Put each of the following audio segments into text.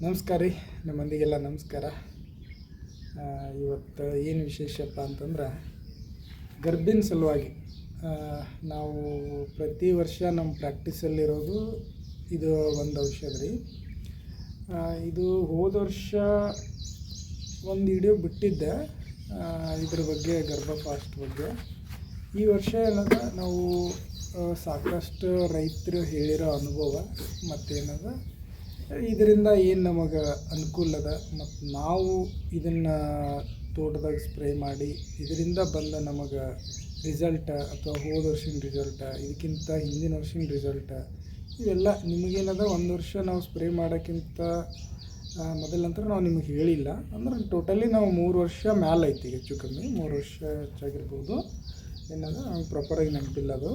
ನಮಸ್ಕಾರ ರೀ. ನಮ್ಮಂದಿಗೆಲ್ಲ ನಮಸ್ಕಾರ. ಇವತ್ತು ಏನು ವಿಶೇಷಪ್ಪ ಅಂತಂದ್ರೆ ಗರ್ಭಿಣ ಸಲುವಾಗಿ ನಾವು ಪ್ರತಿ ವರ್ಷ ನಮ್ಮ ಪ್ರಾಕ್ಟೀಸಲ್ಲಿರೋದು ಇದು ಒಂದು ಔಷಧ ರೀ. ಇದು ಹೋದ ವರ್ಷ ಒಂದು ವಿಡಿಯೋ ಬಿಟ್ಟಿದ್ದೆ ಇದ್ರ ಬಗ್ಗೆ, ಗರ್ಭಫಾಸ್ಟ್ ಬಗ್ಗೆ. ಈ ವರ್ಷ ಏನದ ನಾವು ಸಾಕಷ್ಟು ರೈತರು ಹೇಳಿರೋ ಅನುಭವ ಮತ್ತೇನದ ಇದರಿಂದ ಏನು ನಮಗೆ ಅನುಕೂಲ ಅದ ಮತ್ತು ನಾವು ಇದನ್ನು ತೋಟದಾಗ ಸ್ಪ್ರೇ ಮಾಡಿ ಇದರಿಂದ ಬಂದ ನಮಗೆ ರಿಸಲ್ಟ ಅಥವಾ ಹೋದ ವರ್ಷದ ರಿಸಲ್ಟ, ಇದಕ್ಕಿಂತ ಹಿಂದಿನ ವರ್ಷದ ರಿಸಲ್ಟ, ಇವೆಲ್ಲ ನಿಮಗೇನದ ಒಂದು ವರ್ಷ ನಾವು ಸ್ಪ್ರೇ ಮಾಡೋಕ್ಕಿಂತ ಮೊದಲಂತರ ನಾವು ನಿಮಗೆ ಹೇಳಿಲ್ಲ. ಅಂದ್ರೆ ಟೋಟಲಿ ನಾವು 3 ವರ್ಷ ಮ್ಯಾಲೆ ಐತಿ, ಹೆಚ್ಚು ಕಮ್ಮಿ 3 ವರ್ಷ ಹೆಚ್ಚಾಗಿರ್ಬೋದು. ಏನದ ನಮ್ಗೆ ಪ್ರಾಪರಾಗಿ ನೆನಪಿಲ್ಲ ಅದು.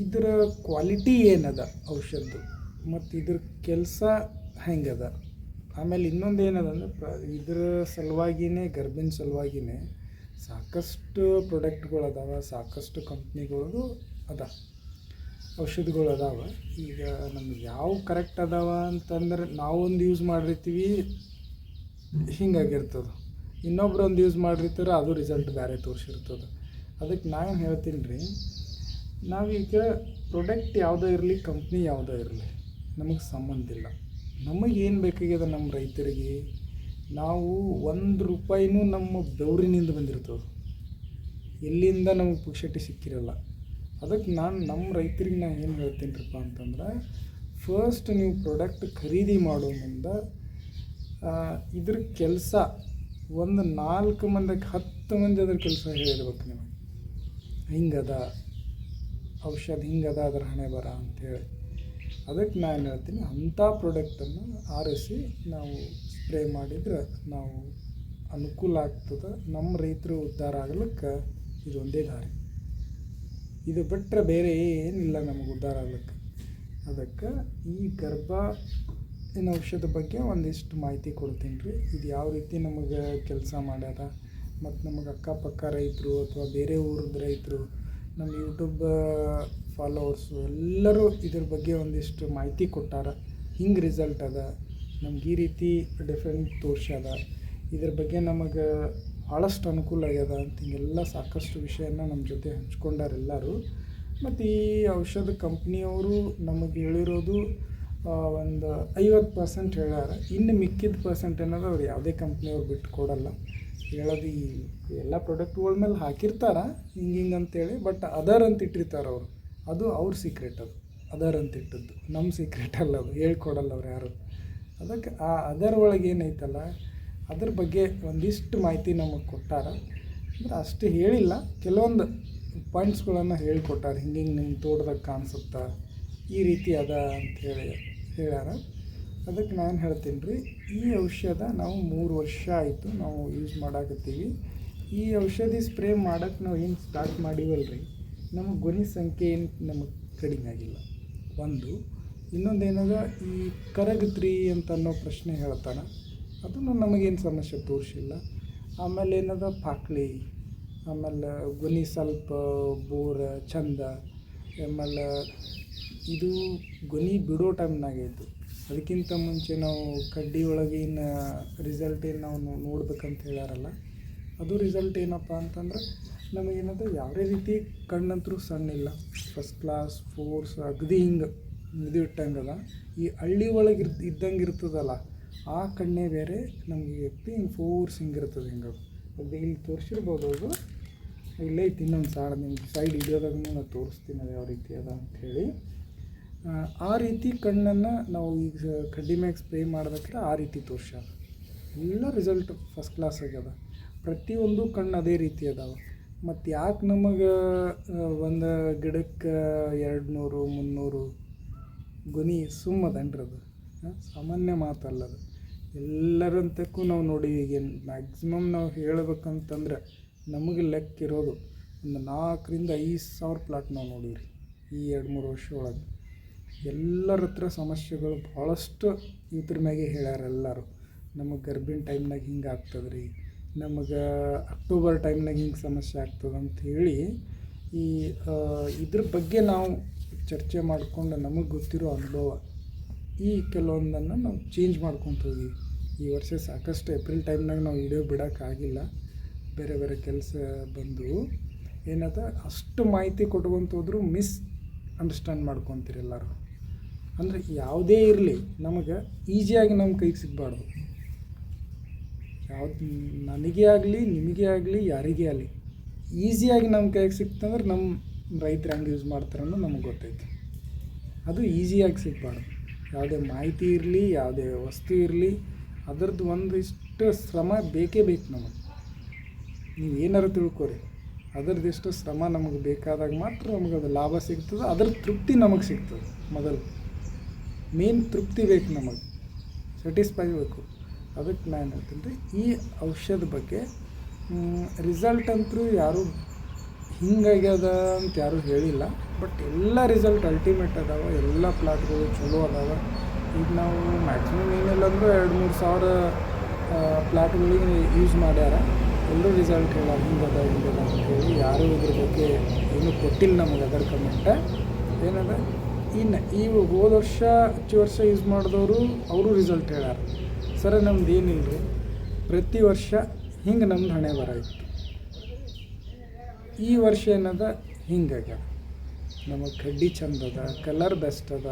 ಇದರ ಕ್ವಾಲಿಟಿ ಏನದ ಔಷಧದ್ದು ಮತ್ತು ಇದ್ರ ಕೆಲಸ ಹೆಂಗದ, ಆಮೇಲೆ ಇನ್ನೊಂದು ಏನದಂದ್ರೆ ಇದ್ರ ಸಲುವಾಗಿಯೇ, ಗರ್ಭಿಣ ಸಲುವಾಗಿಯೇ ಸಾಕಷ್ಟು ಪ್ರಾಡಕ್ಟ್ಗಳು ಸಾಕಷ್ಟು ಕಂಪ್ನಿಗಳದು ಅದ, ಔಷಧಿಗಳು ಅದಾವೆ. ಈಗ ನಮ್ಗೆ ಯಾವ ಕರೆಕ್ಟ್ ಅದಾವ ಅಂತಂದ್ರೆ ನಾವೊಂದು ಯೂಸ್ ಮಾಡಿರ್ತೀವಿ, ಹಿಂಗಾಗಿರ್ತದೆ. ಇನ್ನೊಬ್ರು ಒಂದು ಯೂಸ್ ಮಾಡಿರ್ತಾರೆ, ಅದು ರಿಸಲ್ಟ್ ಬೇರೆ ತೋರಿಸಿರ್ತದೆ. ಅದಕ್ಕೆ ನಾನು ಹೇಳ್ತೀನಿ ರೀ, ನಾವೀಗ ಪ್ರಾಡಕ್ಟ್ ಯಾವುದೇ ಇರಲಿ, ಕಂಪ್ನಿ ಯಾವುದೇ ಇರಲಿ, ನಮಗೆ ಸಂಬಂಧ ಇಲ್ಲ. ನಮಗೇನು ಬೇಕಾಗ್ಯದ ನಮ್ಮ ರೈತರಿಗೆ, ನಾವು 1 ರೂಪಾಯಿನೂ ನಮ್ಮ ಬೆವರಿನಿಂದ ಬಂದಿರ್ತದೆ, ಎಲ್ಲಿಂದ ನಮಗೆ ಪುಕ್ಷಟಿ ಸಿಕ್ಕಿರಲ್ಲ. ಅದಕ್ಕೆ ನಮ್ಮ ರೈತರಿಗೆ ನಾನು ಏನು ಹೇಳ್ತೀನಿ ರೀಪ್ಪ ಅಂತಂದ್ರೆ, ಫಸ್ಟ್ ನೀವು ಪ್ರಾಡಕ್ಟ್ ಖರೀದಿ ಮಾಡೋ ಮುಂದೆ ಇದ್ರ ಕೆಲಸ ಒಂದು 4 ಮಂದಿಗೆ 10 ಮಂದಿ ಅದ್ರ ಕೆಲಸ ಹೇಳಿರ್ಬೇಕು ನಿಮಗೆ. ಹಿಂಗದ ಔಷಧ, ಹಿಂಗದ ಅದ್ರ ಹಣೆ ಬರ ಅಂಥೇಳಿ. ಅದಕ್ಕೆ ನಾನು ಹೇಳ್ತೀನಿ, ಅಂಥ ಪ್ರಾಡಕ್ಟನ್ನು ಆರಿಸಿ ನಾವು ಸ್ಪ್ರೇ ಮಾಡಿದ್ರೆ ನಾವು ಅನುಕೂಲ ಆಗ್ತದೆ. ನಮ್ಮ ರೈತರು ಉದ್ಧಾರ ಆಗ್ಲಿಕ್ಕೆ ಇದೊಂದೇ ದಾರಿ. ಇದು ಬಿಟ್ಟರೆ ಬೇರೆ ಏನಿಲ್ಲ ನಮಗೆ ಉದ್ಧಾರ ಆಗ್ಲಿಕ್ಕೆ. ಅದಕ್ಕೆ ಈ ಗರ್ಭಿಣ ಔಷಧ ಬಗ್ಗೆ ಒಂದಿಷ್ಟು ಮಾಹಿತಿ ಕೊಡ್ತೀನಿ ರೀ. ಇದು ಯಾವ ರೀತಿ ನಮಗೆ ಕೆಲಸ ಮಾಡ್ಯಾರ ಮತ್ತು ನಮಗೆ ಅಕ್ಕಪಕ್ಕ ರೈತರು ಅಥವಾ ಬೇರೆ ಊರದ ರೈತರು, ನಮ್ಮ ಯೂಟ್ಯೂಬ್ ಫಾಲೋವರ್ಸು ಎಲ್ಲರೂ ಇದ್ರ ಬಗ್ಗೆ ಒಂದಿಷ್ಟು ಮಾಹಿತಿ ಕೊಟ್ಟಾರ. ಹಿಂಗೆ ರಿಸಲ್ಟ್ ಅದ, ನಮ್ಗೆ ಈ ರೀತಿ ಡಿಫ್ರೆಂಟ್ ತೋರ್ಸ್ಯದ, ಇದ್ರ ಬಗ್ಗೆ ನಮಗೆ ಭಾಳಷ್ಟು ಅನುಕೂಲ ಆಗ್ಯದ ಅಂತ ಹಿಂಗೆಲ್ಲ ಸಾಕಷ್ಟು ವಿಷಯನ ನಮ್ಮ ಜೊತೆ ಹಂಚ್ಕೊಂಡಾರ ಎಲ್ಲರೂ. ಮತ್ತು ಈ ಔಷಧ ಕಂಪ್ನಿಯವರು ನಮಗೆ ಹೇಳಿರೋದು ಒಂದು 50% ಹೇಳ್ಯಾರ. ಇನ್ನು ಮಿಕ್ಕಿದ ಪರ್ಸೆಂಟ್ ಅನ್ನೋದು ಅವ್ರು ಯಾವುದೇ ಕಂಪ್ನಿಯವ್ರು ಬಿಟ್ಟು ಕೊಡಲ್ಲ. ಹೇಳೋದು ಈ ಎಲ್ಲ ಪ್ರಾಡಕ್ಟ್ಗಳ ಮೇಲೆ ಹಾಕಿರ್ತಾರೆ ಹಿಂಗೆ ಅಂತೇಳಿ, ಬಟ್ ಅದರ್ ಅಂತ ಇಟ್ಟಿರ್ತಾರೆ ಅವರು. ಅದು ಅವ್ರ ಸೀಕ್ರೆಟ್, ಅದು ಅದರ್ ಅಂತ ಇಟ್ಟದ್ದು, ನಮ್ಮ ಸೀಕ್ರೆಟ್ ಅಲ್ಲ, ಅದು ಹೇಳ್ಕೊಡಲ್ಲ ಅವ್ರು ಯಾರು. ಅದಕ್ಕೆ ಆ ಅದರ್ ಒಳಗೆ ಏನೈತಲ್ಲ ಅದ್ರ ಬಗ್ಗೆ ಒಂದಿಷ್ಟು ಮಾಹಿತಿ ನಮಗೆ ಕೊಟ್ಟಾರ. ಅಂದ್ರೆ ಅಷ್ಟು ಹೇಳಿಲ್ಲ, ಕೆಲವೊಂದು ಪಾಯಿಂಟ್ಸ್ಗಳನ್ನು ಹೇಳಿಕೊಟ್ಟಾರ. ಹಿಂಗೆ ನಿಮ್ಮ ತೋಟದಾಗ ಕಾಣಿಸುತ್ತಾ, ಈ ರೀತಿ ಅದ ಅಂಥೇಳಿ ಹೇಳ್ಯಾರ. ಅದಕ್ಕೆ ನಾನು ಹೇಳ್ತೀನಿ ರೀ, ಈ ಔಷಧ ನಾವು 3 ವರ್ಷ ಆಯಿತು ನಾವು ಯೂಸ್ ಮಾಡಾಕತ್ತೀವಿ. ಈ ಔಷಧಿ ಸ್ಪ್ರೇ ಮಾಡೋಕ್ಕೆ ನಾವು ಏನು ಸ್ಟಾರ್ಟ್ ಮಾಡೀವಲ್ಲ ರೀ, ನಮಗೆ ಗೊನೆ ಸಂಖ್ಯೆ ಏನು ನಮಗೆ ಕಡಿಮೆ ಆಗಿಲ್ಲ. ಒಂದು ಇನ್ನೊಂದು ಏನದ, ಈ ಕರಗತ್ರಿ ಅಂತ ಅನ್ನೋ ಪ್ರಶ್ನೆ ಹೇಳ್ತಾನೆ, ಅದನ್ನು ನಮಗೇನು ಸಮಸ್ಯೆ ತೋರಿಸಿಲ್ಲ. ಆಮೇಲೆ ಏನದ, ಪಾಕ್ಳಿ, ಆಮೇಲೆ ಗೊನೆ ಸ್ವಲ್ಪ ಬೋರ್ ಚಂದ, ಆಮೇಲೆ ಇದು ಗೊನೆ ಬಿಡೋ ಟೈಮ್ನಾಗೈತು. ಅದಕ್ಕಿಂತ ಮುಂಚೆ ನಾವು ಕಡ್ಡಿ ಒಳಗಿನ ರಿಸಲ್ಟ್ ಏನು ನಾವು ನೋಡ್ಬೇಕಂತ ಹೇಳ್ಯಾರಲ್ಲ, ಅದು ರಿಸಲ್ಟ್ ಏನಪ್ಪ ಅಂತಂದ್ರೆ ನಮಗೇನದು ಯಾವುದೇ ರೀತಿ ಕಣ್ಣಂತರೂ ಸಣ್ಣ ಇಲ್ಲ, ಫಸ್ಟ್ ಕ್ಲಾಸ್ ಫೋರ್ಸ್ ಅಗದಿ ಹಿಂಗೆ ಇದು ಇಟ್ಟಂಗದ. ಈ ಹಳ್ಳಿ ಒಳಗೆ ಇದ್ದಂಗೆ ಇರ್ತದಲ್ಲ, ಆ ಕಣ್ಣೇ ಬೇರೆ ನಮಗೆ ವ್ಯಕ್ತಿ ಹಿಂಗೆ ಫೋರ್ಸ್ ಹಿಂಗಿರ್ತದೆ. ಹಿಂಗೆ ಅದು ಇಲ್ಲಿ ತೋರಿಸಿರ್ಬೋದು, ಅದು ಇಲ್ಲೇ ಐತಿ ಇನ್ನೊಂದು ಸಾಲ ನಿಮ್ಗೆ ಸೈಡ್ ಹಿಡಿಯೋದಾಗ ನಾನು ತೋರಿಸ್ತೀನಿ ಅದು ಯಾವ ರೀತಿ ಅದ ಅಂಥೇಳಿ. ಆ ರೀತಿ ಕಣ್ಣನ್ನು ನಾವು ಈಗ ಕಡ್ಡಿ ಮ್ಯಾಗ ಸ್ಪ್ರೇ ಮಾಡ್ಬೇಕಾದ್ರೆ ಆ ರೀತಿ ತೋರ್ಸ್ಯಾರ. ಎಲ್ಲ ರಿಸಲ್ಟ್ ಫಸ್ಟ್ ಕ್ಲಾಸ್ ಆಗ್ಯದ, ಪ್ರತಿಯೊಂದು ಕಣ್ಣು ಅದೇ ರೀತಿ ಅದಾವೆ. ಮತ್ತು ಯಾಕೆ ನಮಗೆ ಒಂದು ಗಿಡಕ್ಕೆ 200 300 ಗೊನೆ ಸುಮ್ಮದನ್ರಿ, ಅದು ಸಾಮಾನ್ಯ ಮಾತಲ್ಲದು. ಎಲ್ಲರಂತಕ್ಕೂ ನಾವು ನೋಡಿ, ಈಗೇನು ಮ್ಯಾಕ್ಸಿಮಮ್ ನಾವು ಹೇಳ್ಬೇಕಂತಂದ್ರೆ ನಮಗೆ ಲೆಕ್ಕ ಇರೋದು ಒಂದು 4,000 ರಿಂದ 5,000 ಪ್ಲಾಟ್ ನಾವು ನೋಡೀವಿ ಈ 2-3 ವರ್ಷ ಒಳಗೆ. ಎಲ್ಲರ ಹತ್ರ ಸಮಸ್ಯೆಗಳು ಭಾಳಷ್ಟು ಇದ್ರ ಮ್ಯಾಗೆ ಹೇಳ್ಯಾರ ಎಲ್ಲರೂ. ನಮಗೆ ಗರ್ಭಿಣ ಟೈಮ್ನಾಗ ಹಿಂಗೆ ಆಗ್ತದೆ ರೀ, ನಮಗೆ ಅಕ್ಟೋಬರ್ ಟೈಮ್ನಾಗ ಹಿಂಗೆ ಸಮಸ್ಯೆ ಆಗ್ತದೆ ಅಂಥೇಳಿ ಇದ್ರ ಬಗ್ಗೆ ನಾವು ಚರ್ಚೆ ಮಾಡಿಕೊಂಡು ನಮಗೆ ಗೊತ್ತಿರೋ ಅನುಭವ ಈ ಕೆಲವೊಂದನ್ನು ನಾವು ಚೇಂಜ್ ಮಾಡ್ಕೊತ ಹೋಗಿ ಈ ವರ್ಷ ಸಾಕಷ್ಟು ಏಪ್ರಿಲ್ ಟೈಮ್ನಾಗ ನಾವು ವಿಡಿಯೋ ಬಿಡೋಕ್ಕಾಗಿಲ್ಲ, ಬೇರೆ ಬೇರೆ ಕೆಲಸ ಬಂದು ಏನದ ಅಷ್ಟು ಮಾಹಿತಿ ಕೊಟ್ಕೊಂತ ಹೋದ್ರು ಮಿಸ್ ಅಂಡರ್ಸ್ಟ್ಯಾಂಡ್ ಮಾಡ್ಕೊತೀರಿ ಎಲ್ಲರೂ. ಅಂದರೆ ಯಾವುದೇ ಇರಲಿ ನಮಗೆ ಈಸಿಯಾಗಿ ನಮ್ಮ ಕೈಗೆ ಸಿಗಬಾರ್ದು. ಯಾವ್ದು ನನಗೇ ಆಗಲಿ ನಿಮಗೆ ಆಗಲಿ ಯಾರಿಗೇ ಆಗಲಿ ಈಸಿಯಾಗಿ ನಮ್ಮ ಕೈಗೆ ಸಿಕ್ತಂದ್ರೆ ನಮ್ಮ ರೈತರು ಹೆಂಗೆ ಯೂಸ್ ಮಾಡ್ತಾರೆ ಅನ್ನೋದು ನಮಗೆ ಗೊತ್ತೈತಿ. ಅದು ಈಸಿಯಾಗಿ ಸಿಗಬಾರ್ದು. ಯಾವುದೇ ಮಾಹಿತಿ ಇರಲಿ, ಯಾವುದೇ ವಸ್ತು ಇರಲಿ, ಅದರದ್ದು ಒಂದಿಷ್ಟು ಶ್ರಮ ಬೇಕೇ ಬೇಕು ನಮಗೆ. ನೀವು ಏನಾರು ತಿಳ್ಕೊರಿ, ಅದರದಿಷ್ಟು ಶ್ರಮ ನಮಗೆ ಬೇಕಾದಾಗ ಮಾತ್ರ ನಮಗೆ ಅದು ಲಾಭ ಸಿಗ್ತದೆ, ಅದರ ತೃಪ್ತಿ ನಮಗೆ ಸಿಗ್ತದೆ. ಮೊದಲು ಮೇನ್ ತೃಪ್ತಿ ಬೇಕು, ನಮಗೆ ಸ್ಯಾಟಿಸ್ಫೈ ಬೇಕು. ಅದಕ್ಕೆ ನಾನು ಹೇಳ್ತೀನಿ ರೀ, ಈ ಔಷಧ ಬಗ್ಗೆ ರಿಸಲ್ಟ್ ಅಂತೂ ಯಾರೂ ಹಿಂಗಾಗ್ಯದ ಅಂತ ಯಾರೂ ಹೇಳಿಲ್ಲ. ಬಟ್ ಎಲ್ಲ ರಿಸಲ್ಟ್ ಅಲ್ಟಿಮೇಟ್ ಅದಾವೆ, ಎಲ್ಲ ಪ್ಲಾಟ್ಗಳು ಚಲೋ ಅದಾವೆ. ಈಗ ನಾವು ಮ್ಯಾಕ್ಸಿಮಮ್ ಏನಿಲ್ಲ ಅಂದರೂ 2-3 ಸಾವಿರ ಪ್ಲಾಟ್ಗಳಿಗೆ ಯೂಸ್ ಮಾಡ್ಯಾರ. ಎಲ್ಲರೂ ರಿಸಲ್ಟ್ ಹೇಳ ಹಿಂಗದ ಅಂತೇಳಿ ಯಾರೂ ಇದ್ರ ಬಗ್ಗೆ ಏನೂ ಕೊಟ್ಟಿಲ್ಲ ನಮಗೆ. ಅದರ ಕಮೆಂಟ ಏನದ, ಇನ್ನು ಈ ಹೋದ ವರ್ಷ ಯೂಸ್ ಮಾಡಿದವರು ಅವರು ರಿಸಲ್ಟ್ ಹೇಳ್ಯಾರ. ಸರ ನಮ್ದು ಏನಿಲ್ಲ ರೀ, ಪ್ರತಿ ವರ್ಷ ಹಿಂಗೆ ನಮ್ದು ಹಣೆ ಬರ ಇತ್ತು. ಈ ವರ್ಷ ಏನದ ಹಿಂಗಾಗ್ಯದ, ನಮಗೆ ಕಡ್ಡಿ ಚಂದ ಅದ, ಕಲರ್ ಬೆಸ್ಟ್ ಅದ,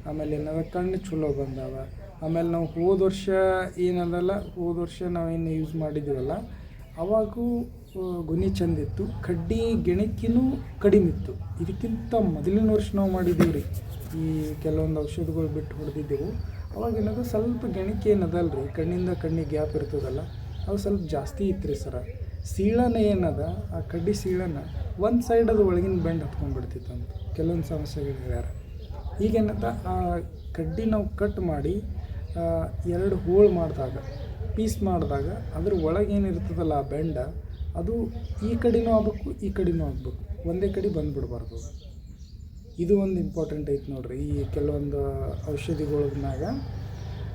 ಆಮೇಲೆ ಏನದ ಕಣ್ಣು ಚಲೋ ಬಂದಾವ. ಆಮೇಲೆ ನಾವು ಹೋದ ವರ್ಷ ಏನದಲ್ಲ, ಹೋದ ವರ್ಷ ನಾವೇನು ಯೂಸ್ ಮಾಡಿದ್ದೀವಲ್ಲ ಅವಾಗೂ ಗೊನೆ ಚಂದಿತ್ತು, ಕಡ್ಡಿ ಗೆಣಕಿನೂ ಕಡಿಮೆ ಇತ್ತು. ಇದಕ್ಕಿಂತ ಮೊದಲಿನ ವರ್ಷ ನಾವು ಮಾಡಿದ್ದೀವಿ ರೀ, ಈ ಕೆಲವೊಂದು ಔಷಧಗಳು ಬಿಟ್ಟು ಹೊಡೆದಿದ್ದೆವು. ಅವಾಗ ಏನದು ಸ್ವಲ್ಪ ಗೆಣಕಿ ಏನದಲ್ಲ ರೀ, ಕಣ್ಣಿಂದ ಕಣ್ಣಿಗೆ ಗ್ಯಾಪ್ ಇರ್ತದಲ್ಲ, ಅದು ಸ್ವಲ್ಪ ಜಾಸ್ತಿ ಇತ್ತು ರೀ ಸರ. ಸೀಳನ ಏನದ, ಆ ಕಡ್ಡಿ ಸೀಳನ ಒಂದು ಸೈಡ್ ಅದು ಒಳಗಿನ ಬೆಂಡ್ ಹತ್ಕೊಂಡ್ಬಿಡ್ತಿತ್ತು ಅಂತ ಕೆಲವೊಂದು ಸಮಸ್ಯೆಗಳು ಹೇಳ್ಯಾರ. ಈಗೇನದ, ಆ ಕಡ್ಡಿ ನಾವು ಕಟ್ ಮಾಡಿ 2 ಹೋಳು ಮಾಡಿದಾಗ, ಪೀಸ್ ಮಾಡಿದಾಗ ಅದ್ರ ಒಳಗೇನಿರ್ತದಲ್ಲ ಆ ಬೆಂಡ, ಅದು ಈ ಕಡೆನೂ ಆಗಬೇಕು, ಈ ಕಡೆನೂ ಆಗಬೇಕು, ಒಂದೇ ಕಡೆ ಬಂದುಬಿಡ್ಬಾರ್ದು. ಇದು ಒಂದು ಇಂಪಾರ್ಟೆಂಟ್ ಐತೆ ನೋಡ್ರಿ ಈ ಕೆಲವೊಂದು ಔಷಧಿಗಳಾಗ.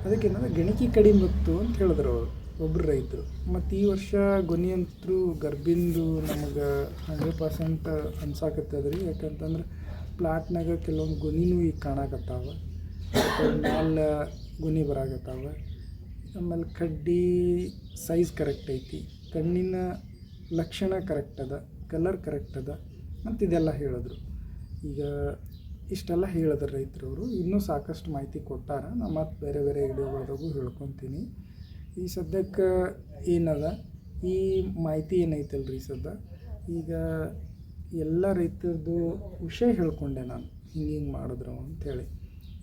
ಅದಕ್ಕೇನಂದ್ರೆ ಗೆಣಕಿ ಕಡಿಮೆ ಬತ್ತು ಅಂತ ಹೇಳಿದ್ರು ಅವರು ಒಬ್ಬರು ರೈತರು. ಮತ್ತು ಈ ವರ್ಷ ಗೊನೆ ಅಂತೂ ಗರ್ಭಿಂದು ನಮಗೆ 100% ಅನ್ಸಾಕತ್ತದ್ರಿ. ಯಾಕಂತಂದ್ರೆ ಪ್ಲಾಟ್ನಾಗ ಕೆಲವೊಂದು ಗೊನೆನೂ ಈಗ ಕಾಣಕತ್ತಾವ, ಮ್ಯಾಲೆ ಗೊನೆ ಬರಾಕತ್ತಾವ. ಆಮೇಲೆ ಕಡ್ಡಿ ಸೈಜ್ ಕರೆಕ್ಟ್ ಐತಿ, ಕಣ್ಣಿನ ಲಕ್ಷಣ ಕರೆಕ್ಟ್ ಅದ, ಕಲರ್ ಕರೆಕ್ಟ್ ಅದ ಅಂತ ಇದೆಲ್ಲ ಹೇಳಿದ್ರು. ಈಗ ಇಷ್ಟೆಲ್ಲ ಹೇಳಿದ್ರು ರೈತರವರು. ಇನ್ನೂ ಸಾಕಷ್ಟು ಮಾಹಿತಿ ಕೊಟ್ಟಾರ, ನಾನು ಮತ್ತು ಬೇರೆ ಬೇರೆ ವಿಡಿಯೋಗಳದಾಗೂ ಹೇಳ್ಕೊತೀನಿ. ಈ ಸದ್ಯಕ್ಕೆ ಏನದ, ಈ ಮಾಹಿತಿ ಏನೈತಲ್ರಿ ಸದ್ಯ, ಈಗ ಎಲ್ಲ ರೈತರದ್ದು ವಿಷಯ ಹೇಳ್ಕೊಂಡೆ ನಾನು, ಹಿಂಗೆ ಮಾಡಿದ್ರು ಅಂಥೇಳಿ.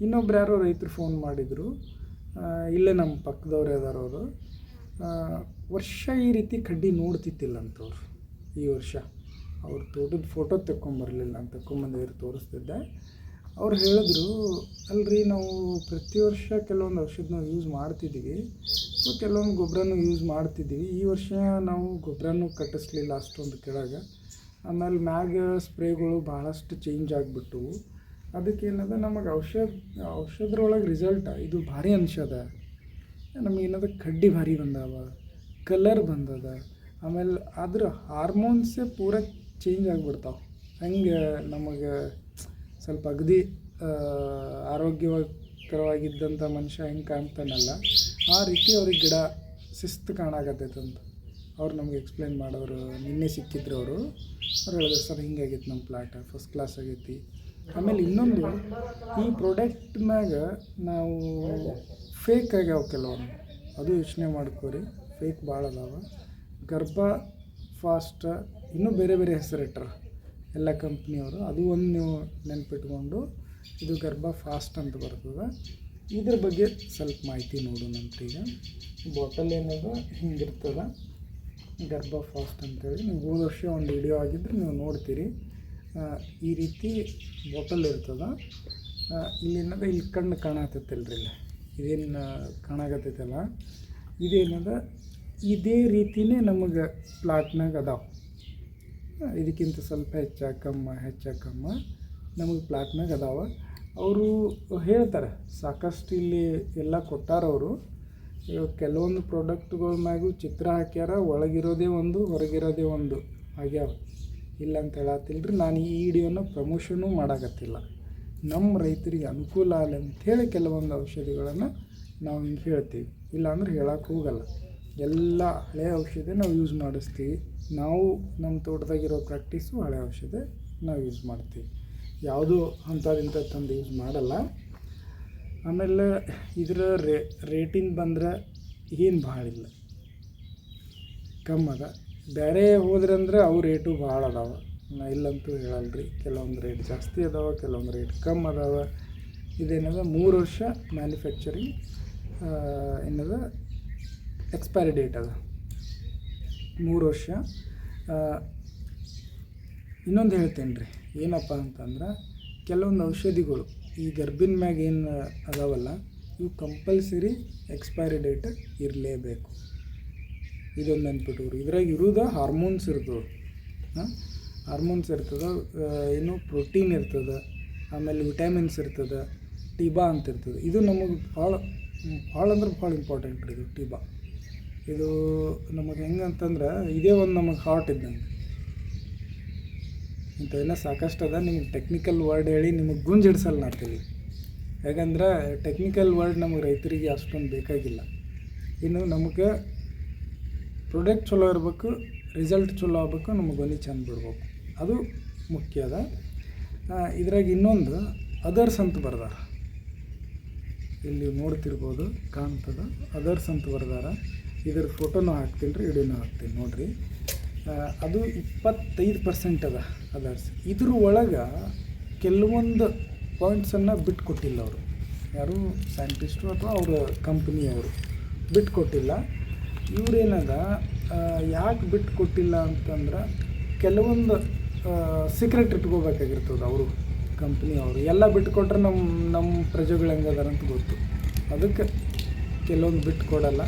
ಇನ್ನೊಬ್ರು ಯಾರೋ ರೈತರು ಫೋನ್ ಮಾಡಿದರು, ಇಲ್ಲೇ ನಮ್ಮ ಪಕ್ಕದವ್ರು ಅದಾರ ಅವರು. ವರ್ಷ ಈ ರೀತಿ ಕಡ್ಡಿ ನೋಡ್ತಿದ್ದಿಲ್ಲ ಅಂತವ್ರು. ಈ ವರ್ಷ ಅವ್ರ ತೋಟದ ಫೋಟೋ ತೆಕ್ಕೊಂಬರಲಿಲ್ಲ, ಅಂತ ತೆಕ್ಕೊಂಬಂದಿದ್ರು, ತೋರಿಸ್ತಿದ್ದೆ. ಅವ್ರು ಹೇಳಿದ್ರು, ಅಲ್ರಿ ನಾವು ಪ್ರತಿ ವರ್ಷ ಕೆಲವೊಂದು ಔಷಧ ನಾವು ಯೂಸ್ ಮಾಡ್ತಿದ್ದೀವಿ, ಕೆಲವೊಂದು ಗೊಬ್ಬರನೂ ಯೂಸ್ ಮಾಡ್ತಿದ್ದೀವಿ. ಈ ವರ್ಷ ನಾವು ಗೊಬ್ಬರನೂ ಕಟ್ಟಿಸ್ಲಿಲ್ಲ ಅಷ್ಟೊಂದು ಕೆಳಗೆ. ಆಮೇಲೆ ಮ್ಯಾಗ ಸ್ಪ್ರೇಗಳು ಭಾಳಷ್ಟು ಚೇಂಜ್ ಆಗಿಬಿಟ್ಟು, ಅದಕ್ಕೇನದ ನಮಗೆ ಔಷಧದೊಳಗೆ ರಿಸಲ್ಟ ಇದು ಭಾರಿ ಅನ್ಸದ. ನಮಗೇನದ ಕಡ್ಡಿ ಭಾರಿ ಬಂದಾವ, ಕಲರ್ ಬಂದದ, ಆಮೇಲೆ ಅದ್ರ ಹಾರ್ಮೋನ್ಸೇ ಪೂರ ಚೇಂಜ್ ಆಗಿಬಿಡ್ತಾವೆ. ಹಂಗೆ ನಮಗೆ ಸ್ವಲ್ಪ ಅಗದಿ ಆರೋಗ್ಯಕರವಾಗಿದ್ದಂಥ ಮನುಷ್ಯ ಹೆಂಗೆ ಕಾಣ್ತಾನಲ್ಲ, ಆ ರೀತಿ ಅವ್ರಿಗೆ ಗಿಡ ಶಿಸ್ತು ಕಾಣಾಕತ್ತೈತಂತ ಅವ್ರು ನಮಗೆ ಎಕ್ಸ್ಪ್ಲೇನ್ ಮಾಡೋರು. ನಿನ್ನೆ ಸಿಕ್ಕಿದ್ರು ಅವರು ಹೇಳಿದ್ರು, ಸರ್ ಹಿಂಗಾಗೈತೆ ನಮ್ಮ ಪ್ಲಾಟ್, ಫಸ್ಟ್ ಕ್ಲಾಸ್ ಆಗೈತಿ. ಆಮೇಲೆ ಇನ್ನೊಂದು, ಈ ಪ್ರಾಡಕ್ಟ್ ಮ್ಯಾಗ ನಾವು ಫೇಕ್ ಆಗ್ಯಾವ ಕೆಲವೊಂದು, ಅದು ಯೋಚನೆ ಮಾಡ್ಕೋರಿ. ಫೇಕ್ ಭಾಳ ಅದಾವ. ಗರ್ಭ ಫಾಸ್ಟ್, ಇನ್ನೂ ಬೇರೆ ಬೇರೆ ಹೆಸರಿಟ್ರ ಎಲ್ಲ ಕಂಪ್ನಿಯವರು. ಅದು ಒಂದು ನೀವು ನೆನ್ಪಿಟ್ಕೊಂಡು, ಇದು ಗರ್ಭ ಫಾಸ್ಟ್ ಅಂತ ಬರ್ತದೆ. ಇದ್ರ ಬಗ್ಗೆ ಸ್ವಲ್ಪ ಮಾಹಿತಿ ನೋಡೋಣಂತೀಗ. ಬಾಟಲ್ ಏನದ ಹಿಂಗಿರ್ತದೆ, ಗರ್ಭ ಫಾಸ್ಟ್ ಅಂತೇಳಿ. ನೀವು ಹೋದ ವರ್ಷ ಒಂದು ವಿಡಿಯೋ ಆಗಿದ್ರೆ ನೀವು ನೋಡ್ತೀರಿ. ಈ ರೀತಿ ಬಾಟಲ್ ಇರ್ತದೆ. ಇಲ್ಲೇನದ, ಇಲ್ಲಿ ಕಣ್ಣು ಕಾಣತೈತಲ್ರಿ, ಇಲ್ಲ ಇದೇನು ಕಾಣಾಕತ್ತೈತಲ್ಲ, ಇದೇನದ ಇದೇ ರೀತಿಯೇ ನಮಗೆ ಪ್ಲಾಟ್ನಾಗ ಅದಾವೆ. ಇದಕ್ಕಿಂತ ಸ್ವಲ್ಪ ಹೆಚ್ಚ ಕಮ್ಮ ನಮಗೆ ಪ್ಲಾಟ್ನಾಗ ಅದಾವೆ. ಅವರು ಹೇಳ್ತಾರೆ ಸಾಕಷ್ಟು, ಇಲ್ಲಿ ಎಲ್ಲ ಕೊಟ್ಟಾರವರು. ಕೆಲವೊಂದು ಪ್ರಾಡಕ್ಟ್ಗಳ ಮ್ಯಾಗೂ ಚಿತ್ರ ಹಾಕ್ಯಾರ, ಒಳಗಿರೋದೇ ಒಂದು ಹೊರಗಿರೋದೇ ಒಂದು ಆಗ್ಯಾವ. ಇಲ್ಲ ಅಂತ ಹೇಳತ್ತಿಲ್ಲ ರೀ. ನಾನು ಈ ವಿಡಿಯೋನ ಪ್ರಮೋಷನೂ ಮಾಡಾಕತ್ತಿಲ್ಲ, ನಮ್ಮ ರೈತರಿಗೆ ಅನುಕೂಲ ಆಗಲಿ ಅಂಥೇಳಿ ಕೆಲವೊಂದು ಔಷಧಿಗಳನ್ನು ನಾವು ಹಿಂಗೆ ಹೇಳ್ತೀವಿ. ಇಲ್ಲಾಂದ್ರೆ ಹೇಳಕ್ಕೆ ಹೋಗಲ್ಲ. ಎಲ್ಲ ಹಳೆಯ ಔಷಧಿ ನಾವು ಯೂಸ್ ಮಾಡಿಸ್ತೀವಿ. ನಾವು ನಮ್ಮ ತೋಟದಾಗಿರೋ ಪ್ರಾಕ್ಟೀಸು ಹಳೆಯ ಔಷಧಿ ನಾವು ಯೂಸ್ ಮಾಡ್ತೀವಿ. ಯಾವುದೂ ಅಂಥದ್ದಿಂಥ ತಂದು ಯೂಸ್ ಮಾಡಲ್ಲ. ಆಮೇಲೆ ಇದರ ರೇಟಿಂಗ್ ಬಂದ್ರೆ ಏನು ಭಾಳ ಇಲ್ಲ, ಕಮ್ಮಿ ಅದ. ಬೇರೆ ಹೋದ್ರಂದ್ರೆ ಅವು ರೇಟು ಭಾಳ ಅದಾವೆ, ನಾ ಇಲ್ಲಂತೂ ಹೇಳಲ್ರಿ. ಕೆಲವೊಂದು ರೇಟ್ ಜಾಸ್ತಿ ಅದಾವೆ, ಕೆಲವೊಂದು ರೇಟ್ ಕಮ್ಮಿ ಅದಾವೆ. ಇದೇನದ 3 ವರ್ಷ ಮ್ಯಾನುಫ್ಯಾಕ್ಚರಿಂಗ್ ಏನದ ಎಕ್ಸ್ಪೈರಿ ಡೇಟ್ ಅದ, 3 ವರ್ಷ. ಇನ್ನೊಂದು ಹೇಳ್ತೇನೆ ರೀ, ಏನಪ್ಪ ಅಂತಂದ್ರೆ ಕೆಲವೊಂದು ಔಷಧಿಗಳು ಈ ಗರ್ಭಿನ ಮ್ಯಾಗ ಏನು ಅದಾವಲ್ಲ, ಇವು ಕಂಪಲ್ಸರಿ ಎಕ್ಸ್ಪೈರಿ ಡೇಟ್ ಇರಲೇಬೇಕು. ಇದೊಂದು ನೆನ್ಪಿಟ್ಟವ್ರು. ಇದ್ರಾಗ ಇರೋದು ಹಾರ್ಮೋನ್ಸ್ ಇರ್ತದೆ, ಹಾರ್ಮೋನ್ಸ್ ಇರ್ತದೆ, ಏನು ಪ್ರೋಟೀನ್ ಇರ್ತದೆ, ಆಮೇಲೆ ವಿಟಮಿನ್ಸ್ ಇರ್ತದೆ, ಟಿಬಾ ಅಂತ ಇರ್ತದೆ. ಇದು ನಮಗೆ ಭಾಳ ಅಂದ್ರೆ ಭಾಳ ಇಂಪಾರ್ಟೆಂಟ್ ರೀ ಇದು ಟಿಬಾ. ಇದು ನಮಗೆ ಹೆಂಗೆ ಅಂತಂದ್ರೆ ಇದೇ ಒಂದು ನಮಗೆ ಹಾರ್ಟ್ ಇದ್ದಂಗೆ. ಇಂಥವೆಲ್ಲ ಸಾಕಷ್ಟು ಅದ. ನಿಮಗೆ ಟೆಕ್ನಿಕಲ್ ವರ್ಡ್ ಹೇಳಿ ನಿಮಗೆ ಗುಂಜಿಡ್ಸಲ್ಲ ನಾತಿಲ್ಲಿ. ಯಾಕಂದ್ರೆ ಟೆಕ್ನಿಕಲ್ ವರ್ಡ್ ನಮಗೆ ರೈತರಿಗೆ ಅಷ್ಟೊಂದು ಬೇಕಾಗಿಲ್ಲ. ಇನ್ನು ನಮಗೆ ಪ್ರಾಡಕ್ಟ್ ಚಲೋ ಇರಬೇಕು, ರಿಸಲ್ಟ್ ಚಲೋ ಆಗ್ಬೇಕು, ನಮಗೆ ಗೊನೆ ಚೆಂದ ಬಿಡ್ಬೇಕು, ಅದು ಮುಖ್ಯ ಅದ. ಇದ್ರಾಗ ಇನ್ನೊಂದು ಅದರ್ಸ್ ಅಂತ ಬರ್ದಾರ, ಇಲ್ಲಿ ನೋಡ್ತಿರ್ಬೋದು, ಕಾಣ್ತದ. ಅದರ್ಸ್ ಅಂತ ಬರ್ದಾರ. ಇದ್ರ ಫೋಟೋನೂ ಹಾಕ್ತೀನಿ ರೀ, ವಿಡಿಯೋನೂ ಹಾಕ್ತೀನಿ ನೋಡಿರಿ. ಅದು 25% ಅದ ಅದರ್ಸ್. ಇದ್ರ ಒಳಗೆ ಕೆಲವೊಂದು ಪಾಯಿಂಟ್ಸನ್ನು ಬಿಟ್ಕೊಟ್ಟಿಲ್ಲ ಅವರು, ಯಾರು ಸೈಂಟಿಸ್ಟು ಅಥವಾ ಅವರ ಕಂಪ್ನಿಯವರು ಬಿಟ್ಕೊಟ್ಟಿಲ್ಲ. ಇವ್ರೇನದ ಯಾಕೆ ಬಿಟ್ಕೊಟ್ಟಿಲ್ಲ ಅಂತಂದ್ರೆ ಕೆಲವೊಂದು ಸೀಕ್ರೆಟ್ ಇಟ್ಕೋಬೇಕಾಗಿರ್ತದೆ ಅವರು, ಕಂಪ್ನಿಯವರು. ಎಲ್ಲ ಬಿಟ್ಕೊಟ್ರೆ ನಮ್ಮ ಪ್ರಜೆಗಳು ಹೆಂಗದಾರ ಅಂತ ಗೊತ್ತು, ಅದಕ್ಕೆ ಕೆಲವೊಂದು ಬಿಟ್ಕೊಡಲ್ಲ.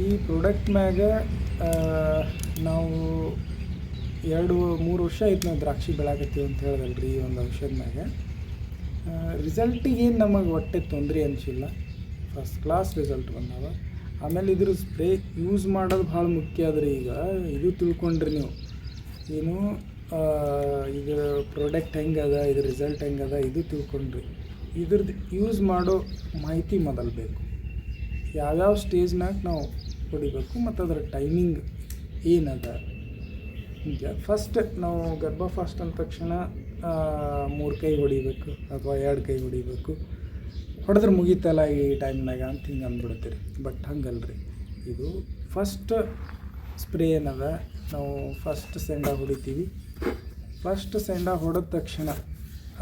ಈ ಪ್ರಾಡಕ್ಟ್ ಮ್ಯಾಗ ನಾವು 2-3 ವರ್ಷ ಆಯ್ತು ನಾವು ದ್ರಾಕ್ಷಿ ಬೆಳಕತ್ತೀವಿ ಅಂತ ಹೇಳ್ದಲ್ಲ ರೀ. ಈ ಒಂದು ಔಷಧ ಮ್ಯಾಗ ರಿಸಲ್ಟಿಗೇನು ನಮಗೆ ಒಟ್ಟೆ ತೊಂದರೆ ಅನಿಸಿಲ್ಲ, ಫಸ್ಟ್ ಕ್ಲಾಸ್ ರಿಸಲ್ಟ್ ಬಂದಾವ. ಆಮೇಲೆ ಇದ್ರ ಸ್ಪ್ರೇ ಯೂಸ್ ಮಾಡೋದು ಭಾಳ ಮುಖ್ಯ ಅದ್ರಿ. ಈಗ ಇದು ತಿಳ್ಕೊಂಡ್ರಿ ನೀವು, ಏನು ಇದು ಪ್ರಾಡಕ್ಟ್ ಹೆಂಗದ, ಇದ್ರ ರಿಸಲ್ಟ್ ಹೆಂಗದ, ಇದು ತಿಳ್ಕೊಂಡ್ರಿ. ಇದ್ರದ್ದು ಯೂಸ್ ಮಾಡೋ ಮಾಹಿತಿ ಮೊದಲು ಬೇಕು. ಯಾವ್ಯಾವ ಸ್ಟೇಜ್ನಾಗ ನಾವು ಹೊಡಿಬೇಕು ಮತ್ತು ಅದರ ಟೈಮಿಂಗ್ ಏನದ. ಈಗ ಫಸ್ಟ್ ನಾವು ಗರ್ಭ ಫಾಸ್ಟ್ ಅಂದ ತಕ್ಷಣ 3 ಕೈ ಹೊಡಿಬೇಕು ಅಥವಾ 2 ಕೈ ಹೊಡಿಬೇಕು, ಹೊಡೆದ್ರೆ ಮುಗೀತಲ್ಲ ಈ ಟೈಮ್ನಾಗ ಅಂತ ಹಿಂಗೆ ಅಂದ್ಬಿಡ್ತೀರಿ. ಬಟ್ ಹಂಗಲ್ರಿ. ಇದು ಫಸ್ಟ್ ಸ್ಪ್ರೇ ಏನದ, ನಾವು ಫಸ್ಟ್ ಸೆಂಡ ಹೊಡಿತೀವಿ. ಫಸ್ಟ್ ಸೆಂಡ ಹೊಡೆದ ತಕ್ಷಣ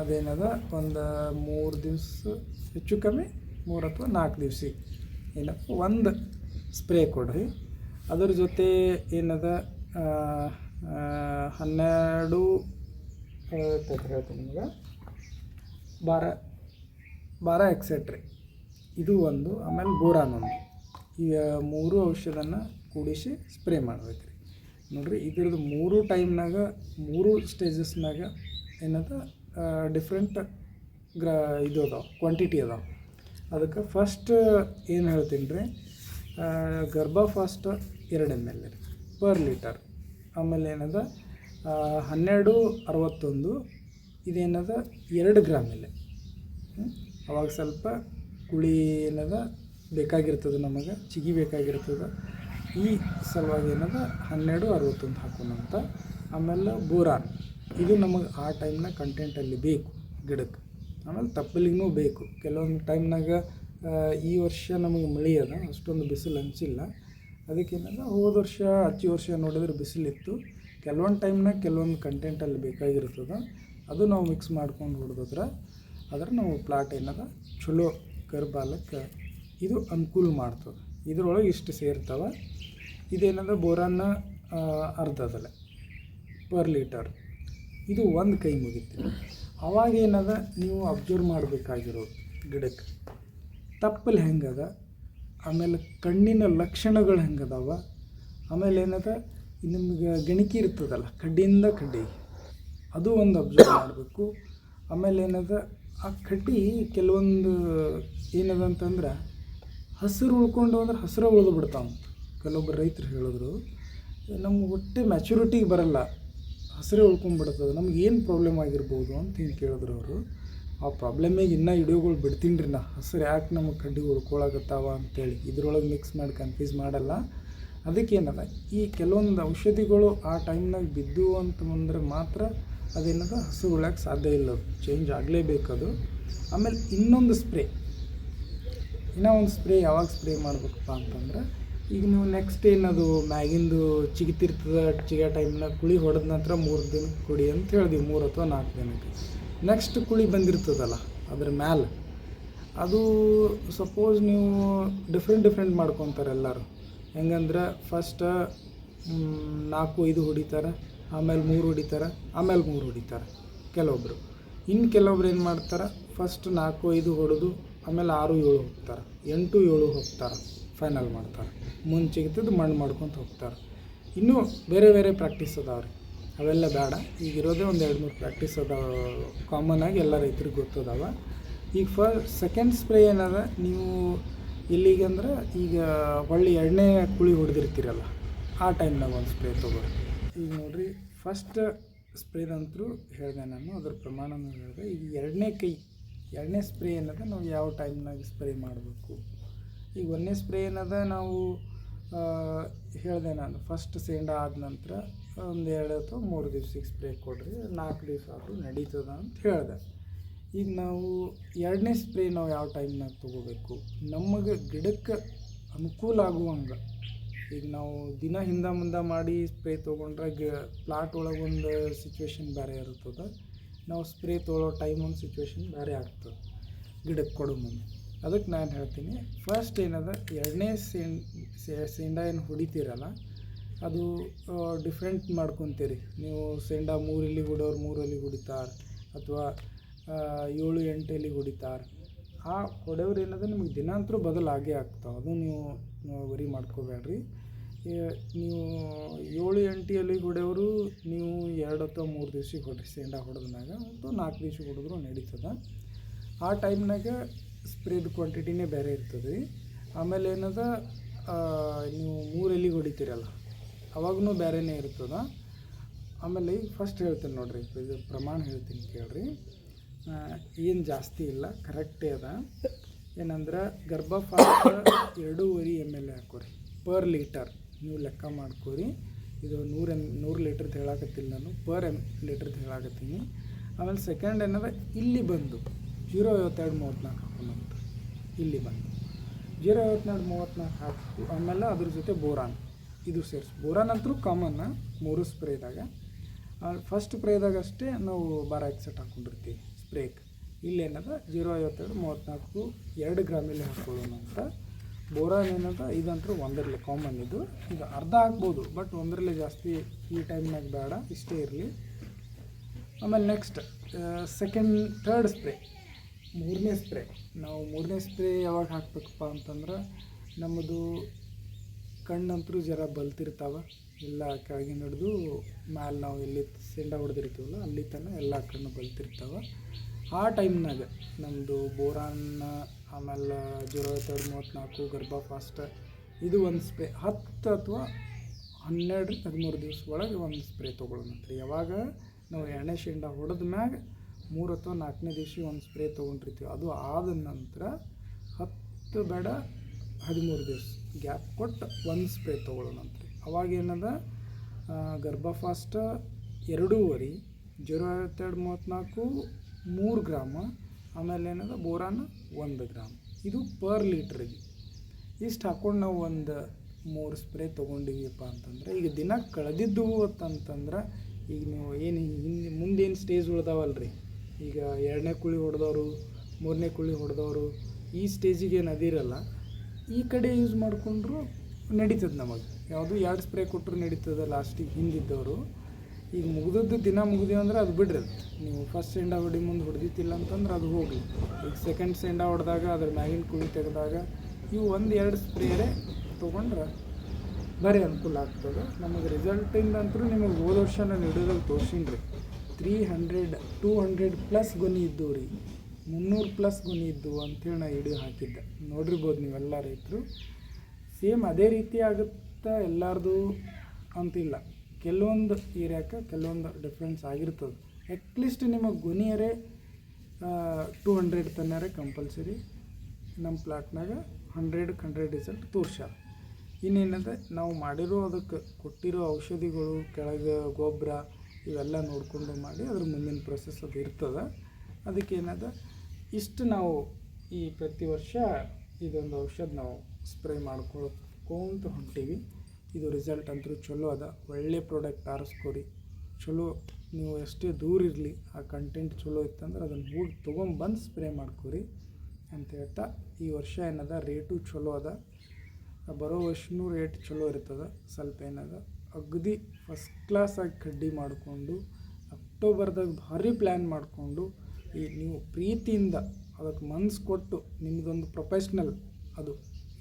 ಅದೇನದ ಒಂದು 3 ದಿವಸ, ಹೆಚ್ಚು ಕಮ್ಮಿ 3 ಅಥವಾ 4 ದಿವ್ಸಿಗೆ ಏನಪ್ಪ ಒಂದು ಸ್ಪ್ರೇ ಕೊಡ್ರಿ. ಅದ್ರ ಜೊತೆ ಏನದ 12 ಹೇಳ್ತೀನಿ ನಿಮ್ಗೆ, 12 ಎಕ್ಸೆಟ್ರಿ ಇದು ಒಂದು. ಆಮೇಲೆ ಬೋರಾನ್ ಒಂದು. ಈ 3 ಔಷಧನ ಕೂಡಿಸಿ ಸ್ಪ್ರೇ ಮಾಡ್ಬೇಕು ರೀ. ನೋಡಿರಿ, ಇದ್ರದ್ದು 3 ಟೈಮ್ನಾಗ 3 ಸ್ಟೇಜಸ್ನಾಗ ಏನದ ಡಿಫ್ರೆಂಟ್ ಇದು ಅದಾವೆ, ಕ್ವಾಂಟಿಟಿ ಅದಾವೆ. ಅದಕ್ಕೆ ಫಸ್ಟ್ ಏನು ಹೇಳ್ತೀನಿ ರೀ, ಗರ್ಭ ಫಾಸ್ಟ್ 2 ml ರೀ ಪರ್ ಲೀಟರ್. ಆಮೇಲೆ ಏನದ 1261 ಇದೇನದ 2 ಗ್ರಾಮ್ ಇಲ್ಲ. ಅವಾಗ ಸ್ವಲ್ಪ ಕುಳಿ ಏನದ ಬೇಕಾಗಿರ್ತದೆ, ನಮಗೆ ಚಿಗಿ ಬೇಕಾಗಿರ್ತದೆ. ಈ ಸಲುವಾಗಿ ಏನದ 1261 ಹಾಕೋಣಂತ. ಆಮೇಲೆ ಬೋರಾನ್, ಇದು ನಮಗೆ ಆ ಟೈಮ್ನಾಗ ಕಂಟೆಂಟಲ್ಲಿ ಬೇಕು ಗಿಡಕ್ಕೆ. ಆಮೇಲೆ ತಪ್ಪಲಿಗೂ ಬೇಕು. ಕೆಲವೊಂದು ಟೈಮ್ನಾಗ ಈ ವರ್ಷ ನಮಗೆ ಮಳೆ ಅದ, ಅಷ್ಟೊಂದು ಬಿಸಿಲು ಹಂಚಿಲ್ಲ. ಅದಕ್ಕೇನದ ಹೋದ ವರ್ಷ ಹಚ್ಚಿ ವರ್ಷ ನೋಡಿದ್ರೆ ಬಿಸಿಲಿತ್ತು. ಕೆಲವೊಂದು ಟೈಮ್ನಾಗ ಕೆಲವೊಂದು ಕಂಟೆಂಟಲ್ಲಿ ಬೇಕಾಗಿರ್ತದೆ, ಅದು ನಾವು ಮಿಕ್ಸ್ ಮಾಡ್ಕೊಂಡು ಹೊಡೆದ್ರೆ ನಾವು ಪ್ಲಾಟ್ ಏನದ ಚಲೋ ಕರ್ಬಾಲಕ್ಕೆ ಇದು ಅನುಕೂಲ ಮಾಡ್ತದೆ. ಇದ್ರೊಳಗೆ ಇಷ್ಟು ಸೇರ್ತವೆ. ಇದೇನದ ಬೋರಾನ್ನ ಅರ್ಧದಲ್ಲ ಪರ್ ಲೀಟರ್. ಇದು 1 ಕೈ ಮುಗಿತೀವಿ. ಅವಾಗೇನದ ನೀವು ಅಬ್ಸರ್ವ್ ಮಾಡಬೇಕಾಗಿರೋದು ಗಿಡಕ್ಕೆ ತಪ್ಪಲು ಹೆಂಗದ, ಆಮೇಲೆ ಕಣ್ಣಿನ ಲಕ್ಷಣಗಳು ಹೆಂಗದಾವ, ಆಮೇಲೆ ಏನದ ನಿಮ್ಗೆ ಗಣಿಕೆ ಇರ್ತದಲ್ಲ ಕಡ್ಡಿಯಿಂದ ಕಡ್ಡಿ, ಅದು ಒಂದು ಅಬ್ಸರ್ವ್ ಮಾಡಬೇಕು. ಆಮೇಲೆ ಏನದ ಆ ಕಡ್ಡಿ ಕೆಲವೊಂದು ಏನದ ಅಂತಂದ್ರೆ ಹಸಿರು ಉಳ್ಕೊಂಡು ಅಂದ್ರೆ ಹಸಿರು ಉಳಿದು ಬಿಡ್ತಾವೆ. ಕೆಲವೊಬ್ಬರು ರೈತರು ಹೇಳಿದ್ರು, ನಮ್ಗೆ ಒಟ್ಟೆ ಮ್ಯಾಚುರಿಟಿಗೆ ಬರಲ್ಲ, ಹಸಿರೇ ಉಳ್ಕೊಂಡ್ಬಿಡ್ತದೆ, ನಮ್ಗೆ ಏನು ಪ್ರಾಬ್ಲಮ್ ಆಗಿರ್ಬೋದು ಅಂತ ಹಿಂಗೆ ಕೇಳಿದ್ರು ಅವರು. ಆ ಪ್ರಾಬ್ಲಮಿಗೆ ಇನ್ನೂ ವಿಡಿಯೋಗಳು ಬಿಡ್ತೀನಿ ರೀ ನಾ. ಹಸ್ರು ಯಾಕೆ ನಮಗೆ ಕಡ್ಡಿ ಹುಡ್ಕೊಳಕತ್ತಾವ ಅಂತೇಳಿ ಇದ್ರೊಳಗೆ ಮಿಕ್ಸ್ ಮಾಡಿ ಕನ್ಫ್ಯೂಸ್ ಮಾಡಲ್ಲ. ಅದಕ್ಕೇನದ ಈ ಕೆಲವೊಂದು ಔಷಧಿಗಳು ಆ ಟೈಮ್ನಾಗ ಬಿದ್ದು ಅಂತಂದ್ರೆ ಮಾತ್ರ ಅದೇನದ ಹಸು ಉಳಕ್ಕೆ ಸಾಧ್ಯ ಇಲ್ಲ, ಚೇಂಜ್ ಆಗಲೇಬೇಕದು. ಆಮೇಲೆ ಇನ್ನೊಂದು ಸ್ಪ್ರೇ, ಇನ್ನೂ ಒಂದು ಸ್ಪ್ರೇ ಯಾವಾಗ ಸ್ಪ್ರೇ ಮಾಡ್ಬೇಕಪ್ಪ ಅಂತಂದ್ರೆ, ಈಗ ನೀವು ನೆಕ್ಸ್ಟ್ ಏನದು ಮ್ಯಾಗಿಂದು ಚಿಗಿತಿರ್ತದೆ, ಚಿಗೋ ಟೈಮ್ನಾಗ ಕುಳಿ ಹೊಡೆದ ನಂತರ 3 ದಿನಕ್ಕೆ ಕುಡಿ ಅಂತ ಹೇಳಿದ್ವಿ, 3 ಅಥವಾ 4 ದಿನಕ್ಕೆ. ನೆಕ್ಸ್ಟ್ ಕುಳಿ ಬಂದಿರ್ತದಲ್ಲ ಅದ್ರ ಮ್ಯಾಲೆ, ಅದು ಸಪೋಸ್ ನೀವು ಡಿಫ್ರೆಂಟ್ ಮಾಡ್ಕೊತಾರೆ ಎಲ್ಲರೂ. ಹೆಂಗಂದ್ರೆ ಫಸ್ಟ್ 4-5 ಹೊಡಿತಾರೆ, ಆಮೇಲೆ 3 ಹೊಡಿತಾರೆ, ಆಮೇಲೆ 3 ಹೊಡಿತಾರೆ ಕೆಲವೊಬ್ಬರು. ಇನ್ನು ಕೆಲವೊಬ್ರು ಏನು ಮಾಡ್ತಾರೆ, ಫಸ್ಟ್ 4-5 ಹೊಡೆದು ಆಮೇಲೆ 6-7 ಹೋಗ್ತಾರೆ, 8-7 ಹೋಗ್ತಾರೆ, ಫೈನಲ್ ಮಾಡ್ತಾರೆ. ಮುಂಚೆಗಿದ್ದದ್ದು ಮಣ್ಣು ಮಾಡ್ಕೊತ ಹೋಗ್ತಾರೆ. ಇನ್ನೂ ಬೇರೆ ಪ್ರಾಕ್ಟೀಸ್ ಅದಾವೆ ರೀ, ಅವೆಲ್ಲ ಬೇಡ. ಈಗಿರೋದೇ ಒಂದು 2-3 ಪ್ರಾಕ್ಟೀಸ್ ಅದಾವೆ, ಕಾಮನ್ ಆಗಿ ಎಲ್ಲ ರೈತರಿಗೆ ಗೊತ್ತದಾವ. ಈಗ ಸೆಕೆಂಡ್ ಸ್ಪ್ರೇ ಏನದ, ನೀವು ಇಲ್ಲಿಗಂದ್ರೆ ಈಗ ಹೊಳ್ಳಿ 2ನೇ ಕುಳಿ ಹೊಡೆದಿರ್ತೀರಲ್ಲ, ಆ ಟೈಮ್ನಾಗ ಒಂದು ಸ್ಪ್ರೇ ತೊಗೊಳ್ರಿ. ಈಗ ನೋಡಿರಿ, ಫಸ್ಟ್ ಸ್ಪ್ರೇದಂತರೂ ಹೇಳಿದೆ ನಾನು, ಅದ್ರ ಪ್ರಮಾಣನೂ ಹೇಳಿದೆ. ಈಗ 2ನೇ ಸ್ಪ್ರೇ ಏನದ ನಾವು ಯಾವ ಟೈಮ್ನಾಗ ಸ್ಪ್ರೇ ಮಾಡಬೇಕು. ಈಗ 1ನೇ ಸ್ಪ್ರೇ ಏನದ ನಾವು ಹೇಳಿದೆ ನಾನು, ಫಸ್ಟ್ ಸೇಂಡ ಆದ ನಂತರ ಒಂದು 2 ಅಥವಾ 3 ದಿವ್ಸಕ್ಕೆ ಸ್ಪ್ರೇ ಕೊಡ್ರಿ, 4 ದಿವಸ ಆದರೂ ನಡೀತದ ಅಂತ ಹೇಳಿದೆ. ಈಗ ನಾವು 2ನೇ ಸ್ಪ್ರೇ ನಾವು ಯಾವ ಟೈಮ್ನಾಗ ತೊಗೋಬೇಕು, ನಮಗೆ ಗಿಡಕ್ಕೆ ಅನುಕೂಲ ಆಗುವಂಗೆ. ಈಗ ನಾವು ದಿನ ಹಿಂದೆ ಮುಂದೆ ಮಾಡಿ ಸ್ಪ್ರೇ ತೊಗೊಂಡ್ರೆ ಪ್ಲಾಟ್ ಒಳಗೆ ಒಂದು ಸಿಚುವೇಶನ್ ಬೇರೆ ಇರ್ತದೆ, ನಾವು ಸ್ಪ್ರೇ ತೊಗೊಳ್ಳೋ ಟೈಮ್ ಒಂದು ಸಿಚುವೇಶನ್ ಬೇರೆ ಆಗ್ತದೆ ಗಿಡಕ್ಕೆ ಕೊಡೋ ಮುಂದೆ. ಅದಕ್ಕೆ ನಾನು ಹೇಳ್ತೀನಿ, ಫಸ್ಟ್ ಏನದ 2ನೇ ಸೇಂಡ ಏನು ಹೊಡಿತೀರಲ್ಲ, ಅದು ಡಿಫ್ರೆಂಟ್ ಮಾಡ್ಕೊತೀರಿ ನೀವು. ಸೇಂಡ 3 ಎಲೆ ಹೊಡೋರು 3 ಎಲೆ ಹೊಡಿತಾರೆ, ಅಥವಾ 7-8 ಎಲೆ ಹೊಡಿತಾರೆ. ಆ ಹೊಡೆಯವ್ರು ಏನದ ನಿಮಗೆ ದಿನಾಂತರ ಬದಲಾಗೇ ಆಗ್ತಾವೆ, ಅದು ನೀವು ವರಿ ಮಾಡ್ಕೋಬೇಡ್ರಿ. ನೀವು 7-8 ಎಲೆಗೆ ಹೊಡೆಯವರು ನೀವು 2 ಅಥವಾ 3 ದಿವ್ಸಕ್ಕೆ ಹೊಡ್ರಿ ಸೇಂಡ ಹೊಡೆದ್ಮ್ಯಾಗ, ಅಥವಾ 4 ದಿವ್ಸಕ್ಕೆ ಹೊಡೆದ್ರು ನಡೀತದೆ. ಆ ಟೈಮ್ನಾಗ ಸ್ಪ್ರೇದು ಕ್ವಾಂಟಿಟಿನೇ ಬೇರೆ ಇರ್ತದೆ ರೀ. ಆಮೇಲೆ ಏನದ, ನೀವು 3 ಎಲೆಗೆ ಹೊಡಿತೀರಲ್ಲ ಅವಾಗೂ ಬೇರೆನೇ ಇರ್ತದೆ. ಆಮೇಲೆ ಈಗ ಫಸ್ಟ್ ಹೇಳ್ತೀನಿ ನೋಡಿರಿ, ಇದು ಪ್ರಮಾಣ ಹೇಳ್ತೀನಿ ಕೇಳ್ರಿ. ಏನು ಜಾಸ್ತಿ ಇಲ್ಲ, ಕರೆಕ್ಟೇ ಅದ. ಏನಂದ್ರೆ ಗರ್ಭಫಾಸ್ಟ್ 2.5 ml ಹಾಕೋರಿ ಪರ್ ಲೀಟರ್. ನೀವು ಲೆಕ್ಕ ಮಾಡ್ಕೋರಿ, ಇದು 100 ಲೀಟ್ರದ್ದು ಹೇಳಾಕತ್ತಿಲ್ಲ ನಾನು, ಪರ್ ಲೀಟ್ರದ್ದು ಹೇಳಾಕತ್ತೀನಿ. ಆಮೇಲೆ ಸೆಕೆಂಡ್ ಏನದ, ಇಲ್ಲಿ ಬಂದು 0.52-34 ಹಾಕೋಣಂತ. ಇಲ್ಲಿ ಬಂದು 0.52-34 ಹಾಕಿ, ಆಮೇಲೆ ಅದ್ರ ಜೊತೆ ಬೋರಾನ್ ಇದು ಸೇರಿಸಿ. ಬೋರಾನ್ ಅಂತೂ ಕಾಮನ್ನ 3 ಸ್ಪ್ರೇದಾಗ. ಫಸ್ಟ್ ಸ್ಪ್ರೇದಾಗ ಅಷ್ಟೇ ನಾವು ಬಾರಾಕ್ಸೆಟ್ ಹಾಕ್ಕೊಂಡಿರ್ತೀವಿ ಸ್ಪ್ರೇಗೆ. ಇಲ್ಲೇನದ 0.52-34 2 ಗ್ರಾಮಲ್ಲಿ ಹಾಕ್ಕೊಳ್ಳೋಣ ಅಂತ. ಬೋರಾನ್ ಏನದ ಇದಂತೂ 1 ಕಾಮನ್, ಇದು ಅರ್ಧ ಹಾಕ್ಬೋದು, ಬಟ್ 1 ಜಾಸ್ತಿ ಈ ಟೈಮ್ನಾಗ ಬೇಡ, ಇಷ್ಟೇ ಇರಲಿ. ಆಮೇಲೆ ನೆಕ್ಸ್ಟ್ ಥರ್ಡ್ ಸ್ಪ್ರೇ, 3ನೇ ಸ್ಪ್ರೇ. ನಾವು 3ನೇ ಸ್ಪ್ರೇ ಯಾವಾಗ ಹಾಕ್ಬೇಕಪ್ಪ ಅಂತಂದ್ರೆ, ನಮ್ಮದು ಕಣ್ಣಂತರೂ ಜರ ಬಲ್ತಿರ್ತಾವೆ, ಎಲ್ಲ ಕೆಳಗಿನ ಹಿಡಿದು ಮ್ಯಾಲೆ ನಾವು ಎಲ್ಲಿ ಸೆಂಡ ಹೊಡೆದಿರ್ತೀವಲ್ಲ ಅಲ್ಲಿ ತನಕ ಎಲ್ಲ ಕಣ್ಣು ಬಲ್ತಿರ್ತಾವೆ. ಆ ಟೈಮ್ನಾಗ ನಮ್ಮದು ಬೋರಾನ್, ಆಮೇಲೆ 0.32-34 ಗರ್ಭಫಾಸ್ಟ್, ಇದು ಒಂದು ಸ್ಪ್ರೇ 10 ಅಥವಾ 12-13 ದಿವಸ ಒಳಗೆ ಒಂದು ಸ್ಪ್ರೇ ತೊಗೊಳ್ಳೋಣಂತ್ರಿ. ಯಾವಾಗ ನಾವು 2ನೇ ಶೆಂಡ ಹೊಡೆದ ಮ್ಯಾಗ 3 ಅಥವಾ 4ನೇ ದಿವಸ ಒಂದು ಸ್ಪ್ರೇ ತೊಗೊಂಡಿರ್ತೀವಿ, ಅದು ಆದ ನಂತರ 10 ಬೇಡ 13 ದಿವಸ ಗ್ಯಾಪ್ ಕೊಟ್ಟು ಒಂದು ಸ್ಪ್ರೇ ತೊಗೊಳ್ಳೋಣಂತ್ರಿ. ಅವಾಗೇನದ ಗರ್ಭಫಾಸ್ಟ್ 2.5, 0.32-34 3 ಗ್ರಾಮ, ಆಮೇಲೆ ಏನದ ಬೋರಾನ್ 1 ಗ್ರಾಮ್. ಇದು ಪರ್ ಲೀಟ್ರಿಗೆ ಇಷ್ಟು ಹಾಕ್ಕೊಂಡು ನಾವು ಒಂದು 3 ಸ್ಪ್ರೇ ತೊಗೊಂಡಿವಪ್ಪ ಅಂತಂದ್ರೆ, ಈಗ ದಿನ ಕಳೆದಿದ್ದು ಅಂತಂದ್ರೆ, ಈಗ ನೀವು ಏನು ಮುಂದೇನು ಸ್ಟೇಜ್ ಉಳ್ದಾವಲ್ರಿ, ಈಗ 2ನೇ ಕುಳಿ ಹೊಡೆದವರು 3ನೇ ಕುಳಿ ಹೊಡೆದವರು ಈ ಸ್ಟೇಜಿಗೆ ಏನು ಅದಿರಲ್ಲ, ಈ ಕಡೆ ಯೂಸ್ ಮಾಡಿಕೊಂಡ್ರು ನಡೀತದೆ. ನಮಗೆ ಯಾವುದು 2 ಸ್ಪ್ರೇ ಕೊಟ್ಟರು ನಡೀತದೆ ಲಾಸ್ಟಿಗೆ ಹಿಂದಿದ್ದವರು. ಈಗ ಮುಗಿದದ್ದು ದಿನ ಮುಗಿದೀವಿ ಅಂದ್ರೆ ಅದು ಬಿಡ್ರಿ, ನೀವು ಫಸ್ಟ್ ಸೆಂಡ ಹೊಡಿ ಮುಂದೆ ಹೊಡೆದಿತ್ತಿಲ್ಲ ಅಂತಂದ್ರೆ ಅದು ಹೋಗಲಿ. ಈಗ ಸೆಕೆಂಡ್ ಸೆಂಡ ಹೊಡೆದಾಗ ಅದ್ರ ಮ್ಯಾಗಿನ ಕುಳಿ ತೆಗೆದಾಗ ಇವು 1-2 ಸ್ಪ್ರೇರೇ ತೊಗೊಂಡ್ರೆ ಬರೀ ಅನುಕೂಲ ಆಗ್ತದೆ ನಮಗೆ. ರಿಸಲ್ಟಿಂದಂತರೂ ನಿಮಗೆ ಹೋದ ವರ್ಷ ನಾನು ಹಿಡಿಯೋದಲ್ಲಿ ತೋರ್ಸೀನಿ ರೀ, 300-200+ ಗೊನೆ ಇದ್ದವು ರೀ, 300+ ಗೊನೆ ಇದ್ದವು ಅಂಥೇಳಿ ನಾನು ಹಿಡಿಯೋ ಹಾಕಿದ್ದೆ. ನೋಡಿರ್ಬೋದು ನೀವೆಲ್ಲ ರೈತರು. ಸೇಮ್ ಅದೇ ರೀತಿ ಆಗುತ್ತೆ ಎಲ್ಲರದು ಅಂತಿಲ್ಲ, ಕೆಲವೊಂದು ಏರಿಯಾಕ್ಕೆ ಕೆಲವೊಂದು ಡಿಫ್ರೆನ್ಸ್ ಆಗಿರ್ತದೆ. ಅಟ್ಲೀಸ್ಟ್ ನಿಮಗೆ ಗೊನೆಯರೇ 200 ತನ್ಯಾರೆ ಕಂಪಲ್ಸರಿ ನಮ್ಮ ಪ್ಲಾಟ್ನಾಗ 100 ರಿಸಲ್ಟ್ ತೋರ್ಸ್ಯಾರ. ಇನ್ನೇನದ ನಾವು ಮಾಡಿರೋ ಅದಕ್ಕೆ ಕೊಟ್ಟಿರೋ ಔಷಧಿಗಳು ಕೆಳಗೆ ಗೊಬ್ಬರ ಇವೆಲ್ಲ ನೋಡಿಕೊಂಡು ಮಾಡಿ ಅದ್ರ ಮುಂದಿನ ಪ್ರೊಸೆಸ್ ಅದು ಇರ್ತದೆ. ಅದಕ್ಕೇನದ ಇಷ್ಟು ನಾವು ಈ ಪ್ರತಿ ವರ್ಷ ಇದೊಂದು ಔಷಧ ನಾವು ಸ್ಪ್ರೇ ಮಾಡ್ಕೊಳ್ಕೊಂತ ಹೊಂಟೀವಿ. ಇದು ರಿಸಲ್ಟ್ ಅಂತೂ ಚಲೋ ಅದ. ಒಳ್ಳೆ ಪ್ರಾಡಕ್ಟ್ ಆರಿಸ್ಕೊರಿ. ಚಲೋ ನೀವು ಎಷ್ಟೇ ದೂರ ಇರಲಿ ಆ ಕಂಟೆಂಟ್ ಚಲೋ ಇತ್ತಂದ್ರೆ ಅದನ್ನು ಹೋಗಿ ತೊಗೊಂಬಂದು ಸ್ಪ್ರೇ ಮಾಡ್ಕೊರಿ ಅಂತ ಹೇಳ್ತಾ, ಈ ವರ್ಷ ಏನದ ರೇಟು ಚಲೋ ಅದ. ಬರೋ ವರ್ಷನೂ ರೇಟ್ ಚಲೋ ಇರ್ತದೆ. ಸ್ವಲ್ಪ ಏನದ ಅಗದಿ ಫಸ್ಟ್ ಕ್ಲಾಸಾಗಿ ಕಡ್ಡಿ ಮಾಡಿಕೊಂಡು ಅಕ್ಟೋಬರ್ದಾಗ ಭಾರಿ ಪ್ಲ್ಯಾನ್ ಮಾಡಿಕೊಂಡು ಈ ನೀವು ಪ್ರೀತಿಯಿಂದ ಅದಕ್ಕೆ ಮನ್ಸು ಕೊಟ್ಟು ನಿಮ್ಮದೊಂದು ಪ್ರೊಫೆಷ್ನಲ್ ಅದು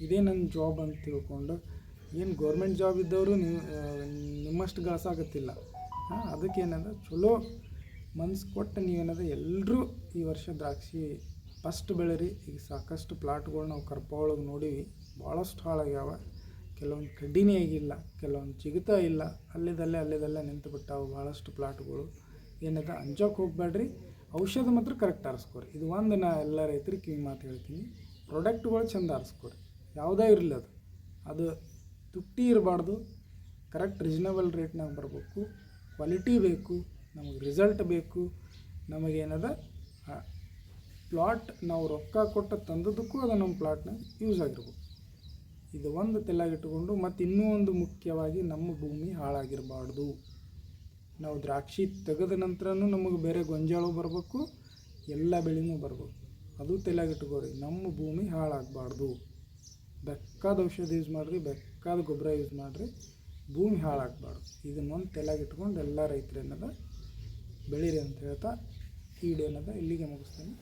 ಇದೇ ನನ್ನ ಜಾಬ್ ಅಂತ ತಿಳ್ಕೊಂಡು, ಏನು ಗೌರ್ಮೆಂಟ್ ಜಾಬ್ ಇದ್ದವರು ನೀವು ನಿಮ್ಮಷ್ಟು ಗಾಸಾಗತ್ತಿಲ್ಲ. ಅದಕ್ಕೇನದ ಚಲೋ ಮನ್ಸು ಕೊಟ್ಟು ನೀವೇನದ ಎಲ್ಲರೂ ಈ ವರ್ಷ ದ್ರಾಕ್ಷಿ ಫಸ್ಟ್ ಬೆಳೆರಿ. ಈಗ ಸಾಕಷ್ಟು ಪ್ಲಾಟ್ಗಳು ನಾವು ಕರ್ಪ ಒಳಗೆ ನೋಡೀವಿ, ಭಾಳಷ್ಟು ಹಾಳಾಗ್ಯಾವ. ಕೆಲವೊಂದು ಕಡ್ಡಿನೇ ಆಗಿಲ್ಲ, ಕೆಲವೊಂದು ಚಿಗುತ್ತಾ ಇಲ್ಲ, ಅಲ್ಲಿದಲ್ಲೇ ನಿಂತು ಬಿಟ್ಟಾವು ಭಾಳಷ್ಟು ಪ್ಲಾಟ್ಗಳು. ಏನದ ಅಂಜೋಕೆ ಹೋಗ್ಬೇಡ್ರಿ, ಔಷಧ ಮಾತ್ರ ಕರೆಕ್ಟ್ ಆರಿಸ್ಕೊರಿ. ಇದು ಒಂದು ನಾ ಎಲ್ಲ ರೈತರಿಗೆ ಕಿವಿ ಮಾತು ಹೇಳ್ತೀನಿ. ಪ್ರಾಡಕ್ಟ್ಗಳು ಚೆಂದ ಆರಿಸ್ಕೊರಿ, ಯಾವುದೇ ಇರಲಿ ಅದು ತುಟ್ಟಿ ಇರಬಾರ್ದು. ಕರೆಕ್ಟ್ ರೀಸನಬಲ್ ರೇಟ್ನಾಗ ಬರಬೇಕು, ಕ್ವಾಲಿಟಿ ಬೇಕು, ನಮಗೆ ರಿಸಲ್ಟ್ ಬೇಕು. ನಮಗೇನದ ಪ್ಲಾಟ್ ನಾವು ರೊಕ್ಕ ಕೊಟ್ಟು ತಂದದಕ್ಕೂ ಅದು ನಮ್ಮ ಪ್ಲಾಟ್ನಾಗ ಯೂಸ್ ಆಗಿರ್ಬೇಕು. ಇದು ಒಂದು ತಲೆಯಾಗಿಟ್ಟುಕೊಂಡು, ಮತ್ತು ಇನ್ನೂ ಒಂದು ಮುಖ್ಯವಾಗಿ ನಮ್ಮ ಭೂಮಿ ಹಾಳಾಗಿರಬಾರ್ದು. ನಾವು ದ್ರಾಕ್ಷಿ ತೆಗೆದ ನಂತರನೂ ನಮಗೆ ಬೇರೆ ಗೊಂಜಾಳ ಬರಬೇಕು, ಎಲ್ಲ ಬೆಳೆನೂ ಬರ್ಬೇಕು. ಅದು ತಲೆಯಾಗಿಟ್ಕೋರಿ, ನಮ್ಮ ಭೂಮಿ ಹಾಳಾಗಬಾರ್ದು. ಬೇಕಾದ ಔಷಧ ಯೂಸ್ ಮಾಡಿರಿ, ಬೇಕಾದ ಗೊಬ್ಬರ ಯೂಸ್ ಮಾಡಿರಿ, ಭೂಮಿ ಹಾಳಾಗಬಾರ್ದು. ಇದನ್ನೊಂದು ತಲೆಯಾಗಿಟ್ಕೊಂಡು ಎಲ್ಲ ರೈತರು ಏನದ ಬೆಳೀರಿ ಅಂತ ಹೇಳ್ತಾ ಈ ವಿಡಿಯೋನದ ಇಲ್ಲಿಗೆ ಮುಗಿಸ್ತೀನಿ.